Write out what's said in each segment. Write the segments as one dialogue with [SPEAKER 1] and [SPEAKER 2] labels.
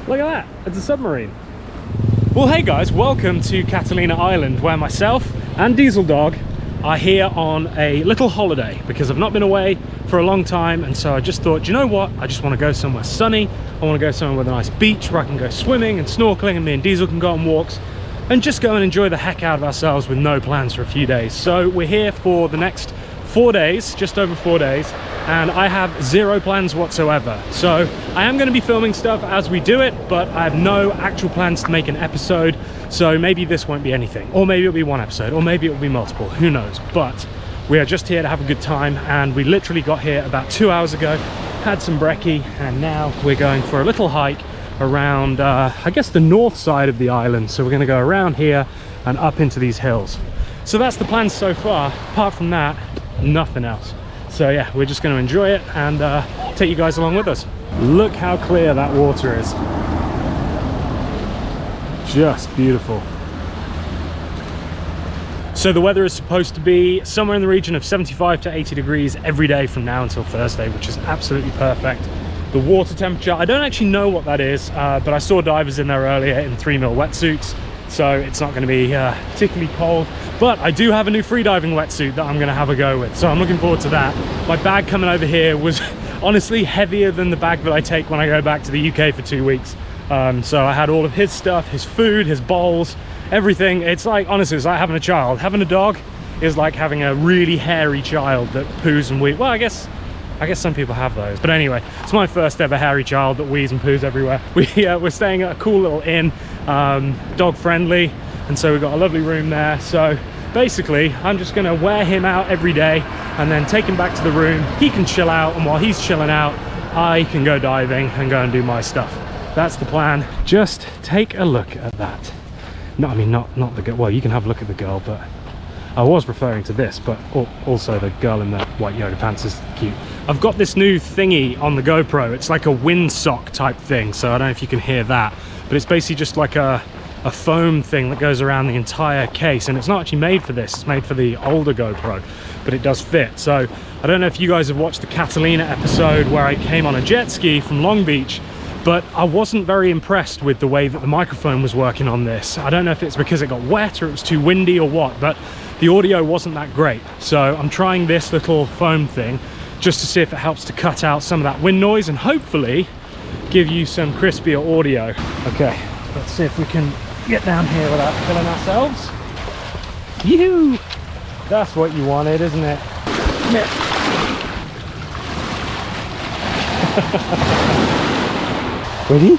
[SPEAKER 1] Look at that, it's a submarine. Well, hey guys, welcome to Catalina Island, where myself and Diesel Dog are here on a little holiday because I've not been away for a long time, and so I just thought, you know what, I just want to go somewhere sunny. I want to go somewhere with a nice beach where I can go swimming and snorkeling, and me and Diesel can go on walks and just go and enjoy the heck out of ourselves with no plans for a few days. So we're here for the next 4 days, just over 4 days, and I have zero plans whatsoever. So I am going to be filming stuff as we do it, but I have no actual plans to make an episode. So maybe this won't be anything, or maybe it'll be one episode, or maybe it'll be multiple, who knows. But we are just here to have a good time, and we literally got here about 2 hours ago, had some brekkie, and now we're going for a little hike around I guess the north side of the island. So we're going to go around here and up into these hills. So that's the plan so far. Apart from that, nothing else. So yeah, we're just going to enjoy it and take you guys along with us. Look how clear that water is. Just beautiful. So the weather is supposed to be somewhere in the region of 75 to 80 degrees every day from now until Thursday, which is absolutely perfect. The water temperature, I don't actually know what that is, but I saw divers in there earlier in 3mm wetsuits, so it's not going to be particularly cold. But I do have a new freediving wetsuit that I'm going to have a go with, so I'm looking forward to that. My bag coming over here was honestly heavier than the bag that I take when I go back to the UK for 2 weeks. So I had all of his stuff, his food, his bowls, everything. It's like, honestly, it's like having a child. Having a dog is like having a really hairy child that poos and wees. Well, I guess some people have those, but anyway, it's my first ever hairy child that wheezes and poos everywhere. We're staying at a cool little inn, dog friendly, and so we've got a lovely room there. So basically I'm just going to wear him out every day and then take him back to the room. He can chill out, and while he's chilling out, I can go diving and go and do my stuff. That's the plan. Just take a look at that. No, I mean not the girl. Well, you can have a look at the girl, but I was referring to this, but also the girl in the white yoga pants is cute. I've got this new thingy on the GoPro. It's like a windsock type thing, so I don't know if you can hear that, but it's basically just like a foam thing that goes around the entire case, and it's not actually made for this. It's made for the older GoPro, but it does fit. So I don't know if you guys have watched the Catalina episode where I came on a jet ski from Long Beach, but I wasn't very impressed with the way that the microphone was working on this. I don't know if it's because it got wet or it was too windy or what, but the audio wasn't that great. So I'm trying this little foam thing just to see if it helps to cut out some of that wind noise and hopefully give you some crispier audio. Okay, let's see if we can get down here without killing ourselves. Yoo-hoo! That's what you wanted, isn't it? Come here. Ready?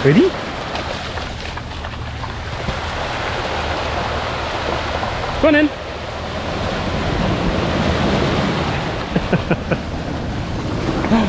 [SPEAKER 1] Ready? Go on in.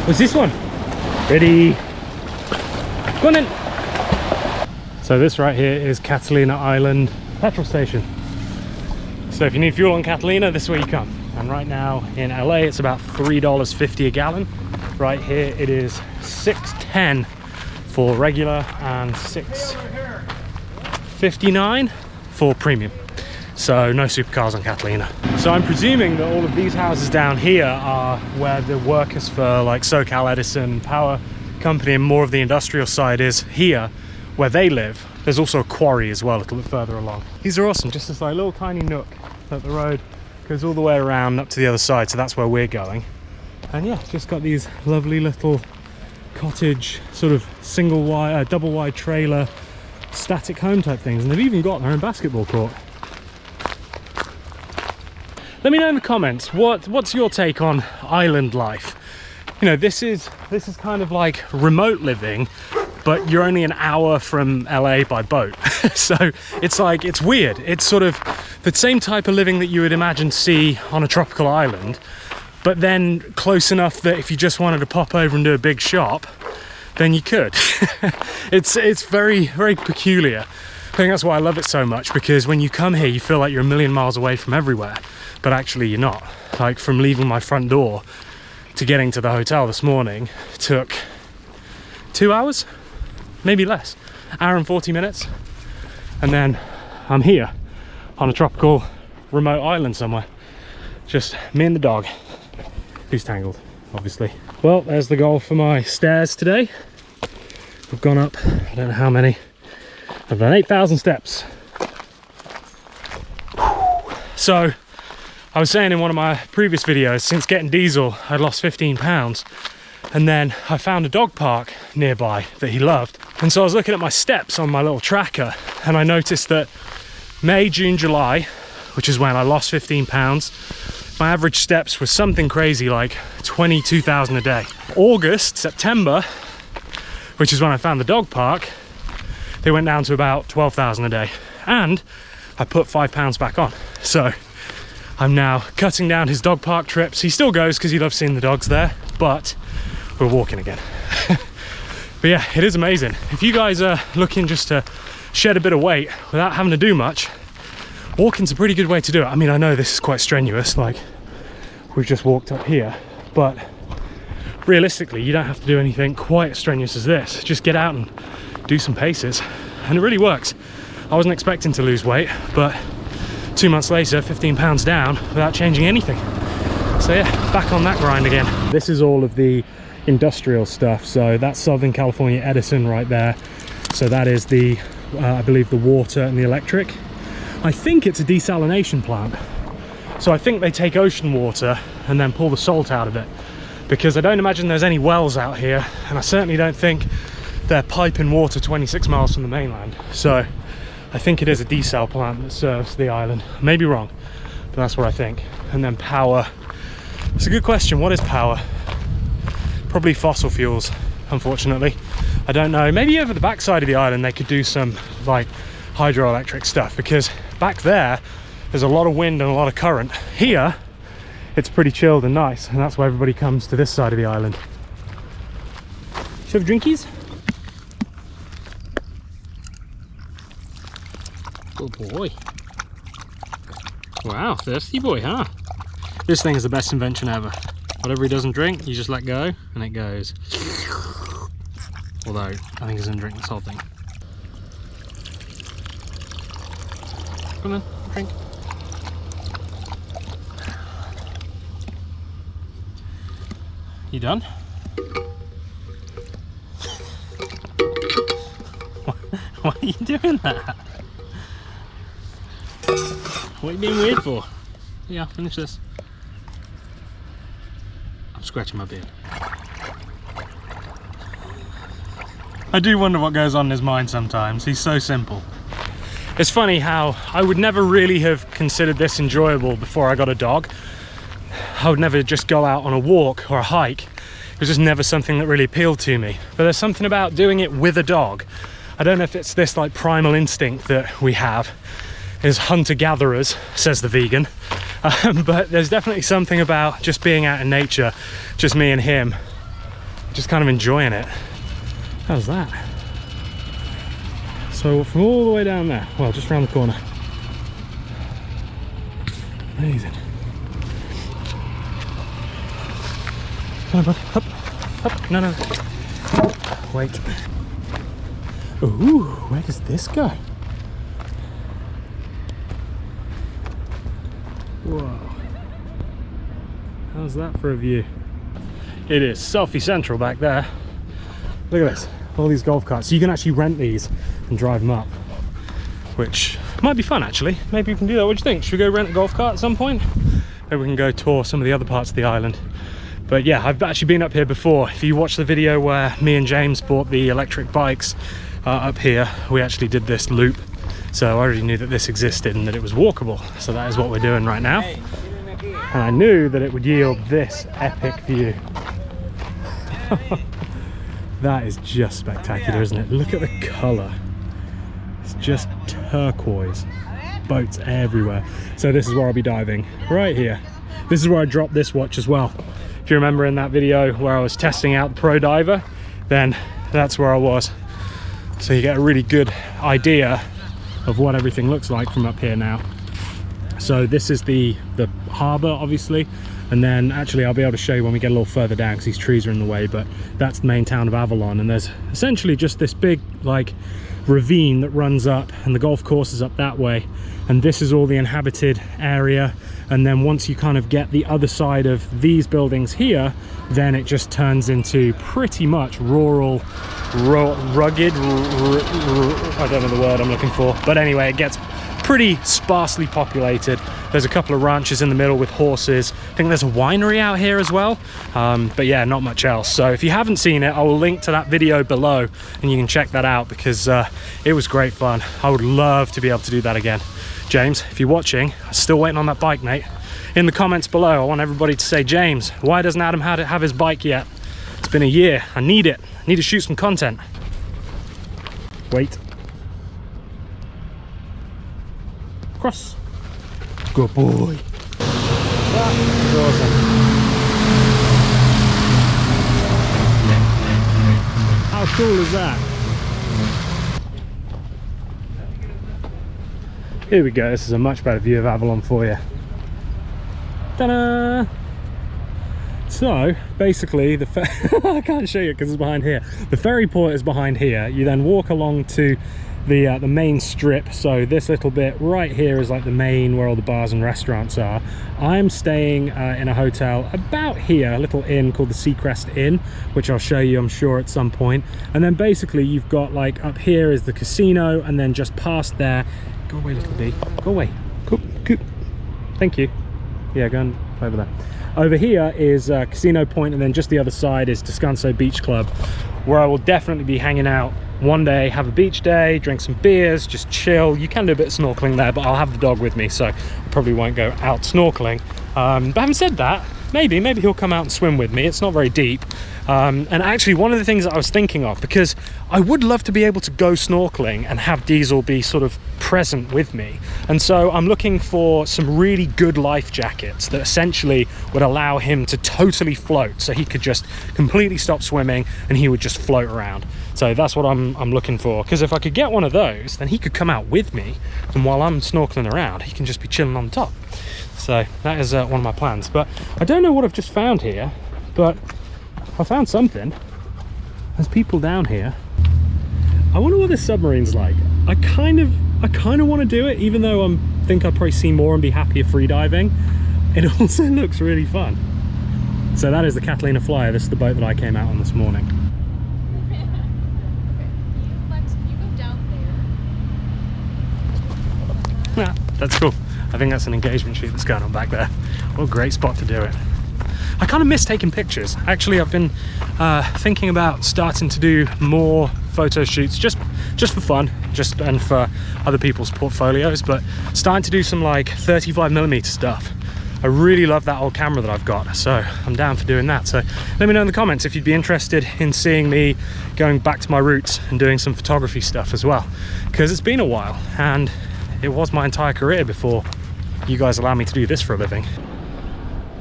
[SPEAKER 1] What's this one? Ready? Go on in. So this right here is Catalina Island petrol station. So if you need fuel on Catalina, this is where you come. And right now in LA, it's about $3.50 a gallon. Right here it is $6.10 for regular and $6.59 for premium. So no supercars on Catalina. So I'm presuming that all of these houses down here are where the workers for like SoCal Edison Power Company, and more of the industrial side is here where they live. There's also a quarry as well a little bit further along. These are awesome, just this like little tiny nook that the road goes all the way around up to the other side, so that's where we're going. And yeah, just got these lovely little cottage sort of single wide, double wide trailer static home type things, and they've even got their own basketball court. Let me know in the comments, what's your take on island life? You know, this is kind of like remote living, but you're only an hour from LA by boat. So it's like, it's weird. It's sort of the same type of living that you would imagine to see on a tropical island, but then close enough that if you just wanted to pop over and do a big shop, then you could. It's very, very peculiar. I think that's why I love it so much, because when you come here, you feel like you're a million miles away from everywhere, but actually you're not. Like from leaving my front door to getting to the hotel this morning took 2 hours, maybe less, hour and 40 minutes. And then I'm here on a tropical remote island somewhere. Just me and the dog, who's tangled, obviously. Well, there's the goal for my stairs today. We've gone up, I don't know how many. I've done 8,000 steps. So, I was saying in one of my previous videos, since getting diesel, I'd lost 15 pounds. And then I found a dog park nearby that he loved. And so I was looking at my steps on my little tracker, and I noticed that May, June, July, which is when I lost 15 pounds, my average steps was something crazy like 22,000 a day. August, September, which is when I found the dog park, they went down to about 12,000 a day. And I put 5 pounds back on. So I'm now cutting down his dog park trips. He still goes because he loves seeing the dogs there, but we're walking again. But yeah, it is amazing. If you guys are looking just to shed a bit of weight without having to do much, walking's a pretty good way to do it. I mean, I know this is quite strenuous, like we've just walked up here, but realistically, you don't have to do anything quite as strenuous as this. Just get out and do some paces, and it really works. I wasn't expecting to lose weight, but 2 months later, 15 pounds down without changing anything. So yeah, back on that grind again. This is all of the industrial stuff. So that's Southern California Edison right there. So that is the, I believe, the water and the electric. I think it's a desalination plant. So I think they take ocean water and then pull the salt out of it, because I don't imagine there's any wells out here, and I certainly don't think they're piping water 26 miles from the mainland. So I think it is a desal plant that serves the island. Maybe wrong, but that's what I think. And then power. It's a good question. What is power? Probably fossil fuels, unfortunately. I don't know. Maybe over the backside of the island they could do some like hydroelectric stuff, because back there there's a lot of wind and a lot of current. Here it's pretty chilled and nice, and that's why everybody comes to this side of the island. Should have drinkies? Good boy. Wow, thirsty boy, huh? This thing is the best invention ever. Whatever he doesn't drink, you just let go and it goes. Although, I think he's gonna drink this whole thing. Come on, drink. You done? Why are you doing that? What are you being weird for? Yeah, finish this. I'm scratching my beard. I do wonder what goes on in his mind sometimes. He's so simple. It's funny how I would never really have considered this enjoyable before I got a dog. I would never just go out on a walk or a hike. It was just never something that really appealed to me. But there's something about doing it with a dog. I don't know if it's this like primal instinct that we have as hunter-gatherers, says the vegan. But there's definitely something about just being out in nature, just me and him, just kind of enjoying it. How's that? So from all the way down there, well, just around the corner. Amazing. Come on, bud. Up, up. No, no. Wait. Ooh, where does this go? Whoa. How's that for a view? It is selfie central back there. Look at this. All these golf carts. So you can actually rent these and drive them up, which might be fun actually. Maybe we can do that. What do you think? Should we go rent a golf cart at some point? Maybe we can go tour some of the other parts of the island. But yeah, I've actually been up here before. If you watch the video where me and James bought the electric bikes up here, we actually did this loop. So I already knew that this existed and that it was walkable. So that is what we're doing right now. And I knew that it would yield this epic view. That is just spectacular, isn't it? Look at the color. It's just turquoise. Boats everywhere. So this is where I'll be diving, right here. This is where I dropped this watch as well. If you remember in that video where I was testing out the Pro Diver, then that's where I was. So you get a really good idea of what everything looks like from up here now. So this is the harbour, obviously, and then actually I'll be able to show you when we get a little further down because these trees are in the way, but that's the main town of Avalon, and there's essentially just this big like ravine that runs up, and the golf course is up that way, and this is all the inhabited area. And then once you kind of get the other side of these buildings here, then it just turns into pretty much rural, rugged, I don't know the word I'm looking for, but anyway, it gets pretty sparsely populated. There's a couple of ranches in the middle with horses. I think there's a winery out here as well, but yeah, not much else. So if you haven't seen it, I will link to that video below and you can check that out, because it was great fun. I would love to be able to do that again. James, if you're watching, I'm still waiting on that bike, mate. In the comments below, I want everybody to say, James, why doesn't Adam have his bike yet? It's been a year. I need it. I need to shoot some content. Wait. Cross. Good boy. That is awesome. How cool is that? Here we go. This is a much better view of Avalon for you. Ta-da! So basically, I can't show you because it's behind here. The ferry port is behind here. You then walk along to the main strip. So this little bit right here is like the main, where all the bars and restaurants are. I'm staying in a hotel about here, a little inn called the Seacrest Inn, which I'll show you, I'm sure, at some point. And then basically you've got, like, up here is the casino, and then just past there, go away little bee, go away, coop. Thank you. Yeah, go and play over there. Over here is Casino Point, and then just the other side is Descanso Beach Club, where I will definitely be hanging out one day, have a beach day, drink some beers, just chill. You can do a bit of snorkeling there, but I'll have the dog with me, so I probably won't go out snorkeling. But having said that, maybe he'll come out and swim with me. It's not very deep. And actually, one of the things that I was thinking of, because I would love to be able to go snorkeling and have Diesel be sort of present with me, and so I'm looking for some really good life jackets that essentially would allow him to totally float, so he could just completely stop swimming and he would just float around. So that's what I'm looking for, because if I could get one of those, then he could come out with me, and while I'm snorkeling around, he can just be chilling on top. So that is one of my plans. But I don't know what I've just found here, but I found something. There's people down here. I wonder what this submarine's like. I kind of want to do it, even though I think I'd probably see more and be happier freediving. It also looks really fun. So that is the Catalina Flyer. This is the boat that I came out on this morning. Yeah, that's cool. I think that's an engagement shoot that's going on back there. What a great spot to do it. I kind of miss taking pictures. Actually, I've been thinking about starting to do more photo shoots just for fun, and for other people's portfolios, but starting to do some like 35mm stuff. I really love that old camera that I've got, so I'm down for doing that. So let me know in the comments if you'd be interested in seeing me going back to my roots and doing some photography stuff as well, because it's been a while and it was my entire career before you guys allow me to do this for a living.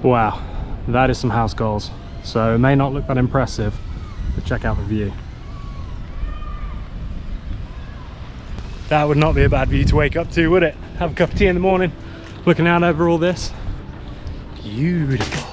[SPEAKER 1] Wow, that is some house goals. So it may not look that impressive, but check out the view. That would not be a bad view to wake up to, would it? Have a cup of tea in the morning, looking out over all this. Beautiful.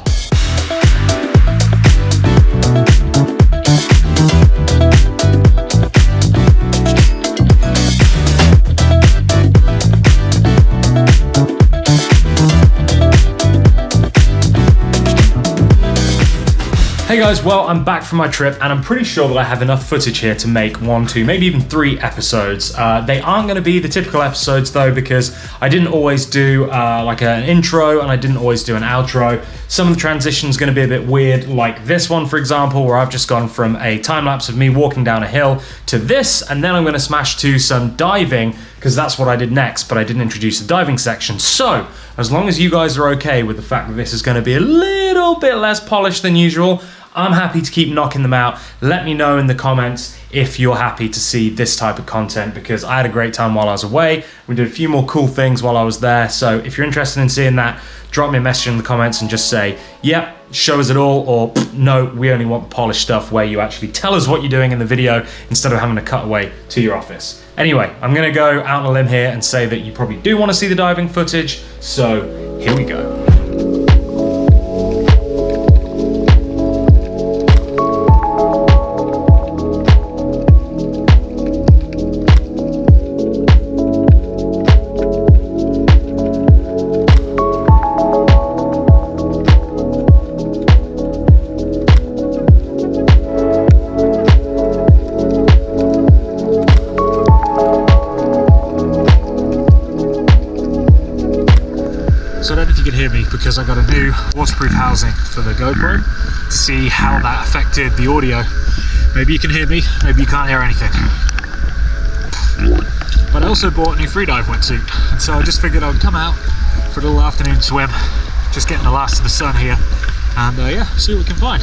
[SPEAKER 1] Hey guys, well, I'm back from my trip and I'm pretty sure that I have enough footage here to make 1, 2, maybe even 3 episodes. They aren't going to be the typical episodes though, because I didn't always do like an intro and I didn't always do an outro. Some of the transitions going to be a bit weird, like this one for example, where I've just gone from a time lapse of me walking down a hill to this, and then I'm going to smash to some diving, because that's what I did next, but I didn't introduce the diving section. So as long as you guys are okay with the fact that this is going to be a little bit less polished than usual, I'm happy to keep knocking them out. Let me know in the comments if you're happy to see this type of content, because I had a great time while I was away. We did a few more cool things while I was there. So if you're interested in seeing that, drop me a message in the comments and just say, yep, show us it all, or no, we only want the polished stuff where you actually tell us what you're doing in the video instead of having to cut away to your office. Anyway, I'm gonna go out on a limb here and say that you probably do want to see the diving footage. So here we go. because I got a new waterproof housing for the GoPro to see how that affected the audio. Maybe you can hear me, maybe you can't hear anything. But I also bought a new freedive wetsuit, and so I just figured I would come out for a little afternoon swim, just getting the last of the sun here, and yeah, see what we can find.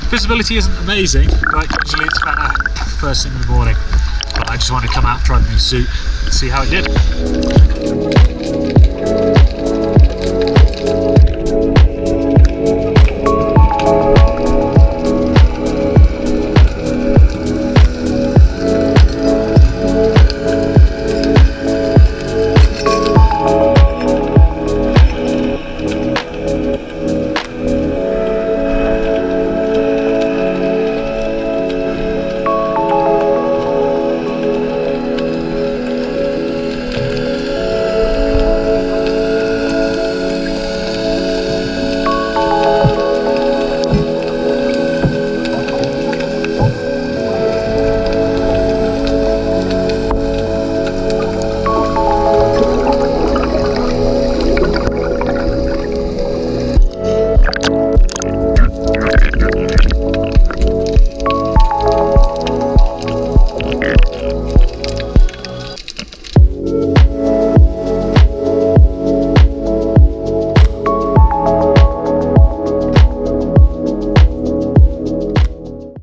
[SPEAKER 1] Visibility isn't amazing, but usually it's better first thing in the morning. But I just wanted to come out, try the new suit, and see how it did.